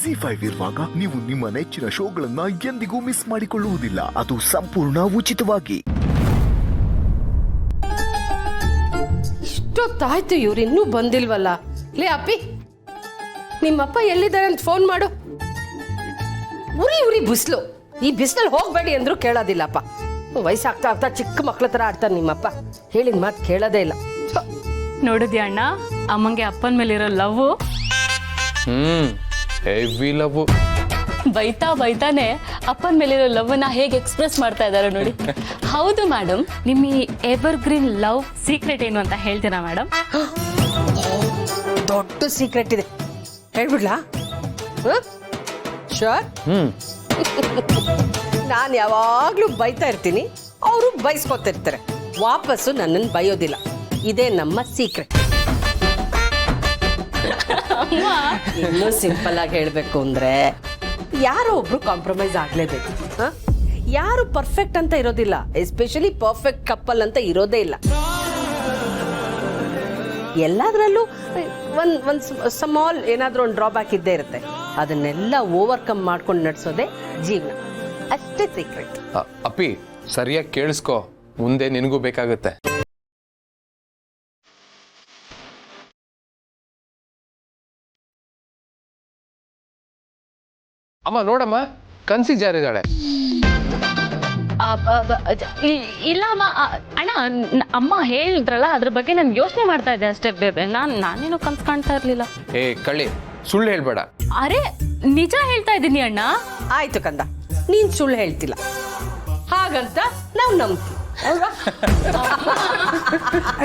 ZEE5 ಇರುವಾಗ ನೀವು ನಿಮ್ಮ ನೆಚ್ಚಿನ ಶೋಗಳನ್ನ ಎಂದಿಗೂ ಮಿಸ್ ಮಾಡಿಕೊಳ್ಳುವುದಿಲ್ಲ. ಅದು ಸಂಪೂರ್ಣ ಉಚಿತವಾಗಿ. ಇಷ್ಟೊತ್ತಾಯ್ತು, ಇವ್ರು ಇನ್ನೂ ಬಂದಿಲ್ವಲ್ಲ. ಲೇ ಅಪ್ಪಿ, ನಿಮ್ಮಪ್ಪ ಎಲ್ಲಿದ್ದಾರೆ ಅಂತ ಫೋನ್ ಮಾಡು. ಉರಿ ಉರಿ ಬಿಸಿಲು, ಈ ಬಿಸಿಲಲ್ಲಿ ಹೋಗ್ಬೇಡಿ ಅಂದ್ರು ಕೇಳೋದಿಲ್ಲಪ್ಪ. ವಯಸ್ಸಾಗ್ತಾ ಆಗ್ತಾ ಚಿಕ್ಕ ಮಕ್ಳ ತರ ಆಡ್ತಾರೆ ನಿಮ್ಮಪ್ಪ. ಹೇಳಿದ ಮಾತು ಕೇಳೋದೇ ಇಲ್ಲ. ನೋಡಿದ್ಯಾ ಅಣ್ಣ, ಅಮ್ಮಂಗೆ ಅಪ್ಪನ ಮೇಲಿರೋ ಲವ್. Heavy love. ಬೈತಾ ಬೈತಾನೆ ಅಪ್ಪನ ಮೇಲಿರೋ ಲವ್ನ ಹೇಗೆ ಎಕ್ಸ್ಪ್ರೆಸ್ ಮಾಡ್ತಾ ಇದ್ದಾರೆ ನೋಡಿ. ಹೌದು ಮೇಡಮ್, ನಿಮ್ಮ ಈ ಎವರ್ ಗ್ರೀನ್ ಲವ್ ಸೀಕ್ರೆಟ್ ಏನು ಅಂತ ಹೇಳ್ತೀರಾ ಮೇಡಮ್? ದೊಡ್ಡ ಸೀಕ್ರೆಟ್ ಇದೆ, ಹೇಳ್ಬಿಡ್ಲಾ? ಶೋರ್. ನಾನು ಯಾವಾಗ್ಲೂ ಬೈತಾ ಇರ್ತೀನಿ, ಅವರು ಬೈಸ್ಕೊತಿರ್ತಾರೆ, ವಾಪಸ್ಸು ನನ್ನನ್ನು ಬೈಯೋದಿಲ್ಲ. ಇದೇ ನಮ್ಮ ಸೀಕ್ರೆಟ್. ಇನ್ನೂ ಸಿಂಪಲ್ ಆಗಿ ಹೇಳ್ಬೇಕು ಅಂದ್ರೆ, ಯಾರೋ ಒಬ್ರು ಕಾಂಪ್ರಮೈಸ್ ಆಗ್ಲೇಬೇಕು. ಯಾರು ಪರ್ಫೆಕ್ಟ್ ಅಂತ ಇರೋದಿಲ್ಲ, ಎಸ್ಪೆಷಲಿ ಪರ್ಫೆಕ್ಟ್ ಕಪ್ಪಲ್ ಅಂತ ಇರೋದೇ ಇಲ್ಲ. ಎಲ್ಲದರಲ್ಲೂ ಒಂದ್ ಸ್ಮಾಲ್ ಏನಾದ್ರೂ ಒಂದು ಡ್ರಾಬ್ಯಾಕ್ ಇದ್ದೇ ಇರುತ್ತೆ. ಅದನ್ನೆಲ್ಲ ಓವರ್ಕಮ್ ಮಾಡ್ಕೊಂಡು ನಡೆಸೋದೇ ಜೀವನ. ಅಷ್ಟೇ ಸೀಕ್ರೆಟ್. ಅಪ್ಪಿ, ಸರಿಯಾಗಿ ಕೇಳಿಸ್ಕೊ, ಮುಂದೆ ನಿನಗೂ ಬೇಕಾಗುತ್ತೆ. ಅಮ್ಮ ನೋಡಮ್ಮ, ಕನ್ಸಿಗೆ ಜಾರಿದ್ದಾಳೆ. ಇಲ್ಲ ಅಮ್ಮ, ಅಣ್ಣ ಅಮ್ಮ ಹೇಳಿದ್ರಲ್ಲ, ಅದ್ರ ಬಗ್ಗೆ ನಾನು ಯೋಚನೆ ಮಾಡ್ತಾ ಇದ್ದೆ ಅಷ್ಟೇ. ನಾನೇನು ಕನ್ಸು ಕಾಣ್ತಾ ಇರ್ಲಿಲ್ಲ. ಏ ಕಳ್ಳಿ, ಸುಳ್ಳು ಹೇಳ್ಬೇಡ. ಅರೆ ನಿಜ ಹೇಳ್ತಾ ಇದ್ದೀನಿ ಅಣ್ಣ. ಆಯ್ತು ಕಂದ, ನೀನ್ ಸುಳ್ಳು ಹೇಳ್ತಿಲ್ಲ ಹಾಗಂತ ನಾವು ನಂಬ್ತೀವಿ.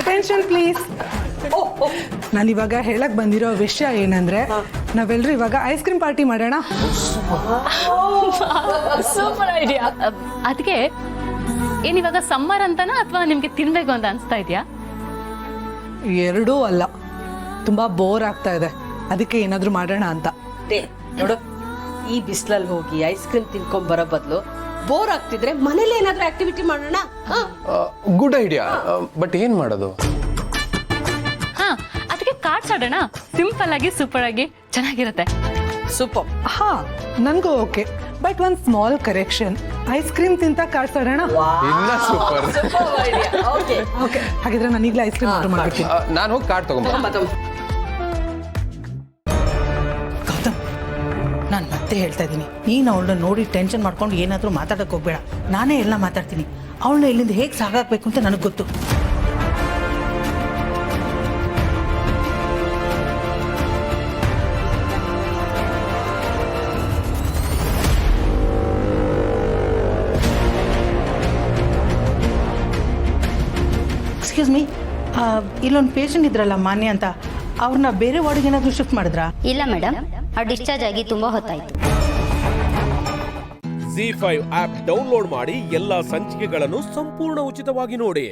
Attention please. ನಾನು ಇವಾಗ ಹೇಳಕ್ ಬಂದಿರೋ ವಿಷಯ ಏನಂದ್ರೆ, ನಾವೆಲ್ಲರೂ ಇವಾಗ ಐಸ್ ಕ್ರೀಮ್ ಪಾರ್ಟಿ ಮಾಡೋಣ. Super idea. ಅದಕ್ಕೆ ಏನಿವಾಗ ಸಮ್ಮರ್ ಅಂತನಾ ಅಥವಾ ನಿಮ್ಗೆ ತಿನ್ಬೇಕು ಅಂತ ಅನ್ಸ್ತಾ ಇದೆಯಾ? ಎರಡೂ ಅಲ್ಲ, ತುಂಬಾ ಬೋರ್ ಆಗ್ತಾ ಇದೆ, ಅದಕ್ಕೆ ಏನಾದ್ರೂ ಮಾಡೋಣ ಅಂತ. ನೋಡು, ಈ ಬಿಸಿಲಲ್ಲಿ ಹೋಗಿ ಐಸ್ ಕ್ರೀಮ್ ತಿನ್ಕೊಂಡ್ ಬರೋ ಬದಲು ಬೋರ್ ಆಗ್ತಿದ್ರೆ ಮನೇಲಿ ಏನಾದ್ರೂ ಆಕ್ಟಿವಿಟಿ ಮಾಡೋಣ. ಗುಡ್ ಐಡಿಯಾ, ಬಟ್ ಏನ್ ಮಾಡೋದು? ಹಾ, ಅದಕ್ಕೆ ಕಾರ್ಡ್ಸ್ ಆಡೋಣ. ಸಿಂಪಲ್ ಆಗಿ ಸೂಪರ್ ಆಗಿ ಚೆನ್ನಾಗಿರುತ್ತೆ. ಸೂಪರ್. ಹಾ, ನನ್ಗೂ ಓಕೆ, ಬಟ್ ಒಂದ್ ಸ್ಮಾಲ್ ಕರೆಕ್ಷನ್. ಐಸ್ ಕ್ರೀಮ್ ತಿಂತ ಕಾರ್ಡ್ಸ್ ಆಡೋಣ. ಇಲ್ಲ, ಸೂಪರ್. ಓಕೆ, ಹಾಗಿದ್ರೆ ನಾನು ಈಗಲೇ ಐಸ್ ಕ್ರೀಮ್ ಆರ್ಡರ್ ಮಾಡ್ತೀನಿ. ನಾನು ಹೋಗಿ ಕಾರ್ಡ್ ತಗೊಂಬ. ನಾನು ಮತ್ತೆ ಹೇಳ್ತಾ ಇದ್ದೀನಿ, ನೀನು ಅವಳನ್ನ ನೋಡಿ ಟೆನ್ಷನ್ ಮಾಡ್ಕೊಂಡು ಏನಾದರೂ ಮಾತಾಡೋಕೆ ಹೋಗ್ಬೇಡ. ನಾನೇ ಎಲ್ಲ ಮಾತಾಡ್ತೀನಿ. ಅವಳನ್ನ ಇಲ್ಲಿಂದ ಹೇಗೆ ಸಾಗಾಕಬೇಕು ಅಂತ ನನಗೆ ಗೊತ್ತು. ಎಕ್ಸ್ಕ್ಯೂಸ್ ಮೀ, ಇಲ್ಲೊಂದು ಪೇಷಂಟ್ ಇದ್ರಲ್ಲ ಮಾನ್ಯ ಅಂತ, ಅವ್ರನ್ನ ಬೇರೆ ವಾರ್ಡ್ಗೆ ಏನಾದರೂ ಶಿಫ್ಟ್ ಮಾಡಿದ್ರಾ? ಇಲ್ಲ ಮೇಡಮ್, ಅವ್ರು ಡಿಸ್ಚಾರ್ಜ್ ಆಗಿ ತುಂಬಾ ಹೊತ್ತಾಯ್ತು. ZEE5 ಆಪ್ ಡೌನ್ಲೋಡ್ ಮಾಡಿ ಎಲ್ಲಾ ಸಂಚಿಕೆಗಳನ್ನು ಸಂಪೂರ್ಣ ಉಚಿತವಾಗಿ ನೋಡಿ.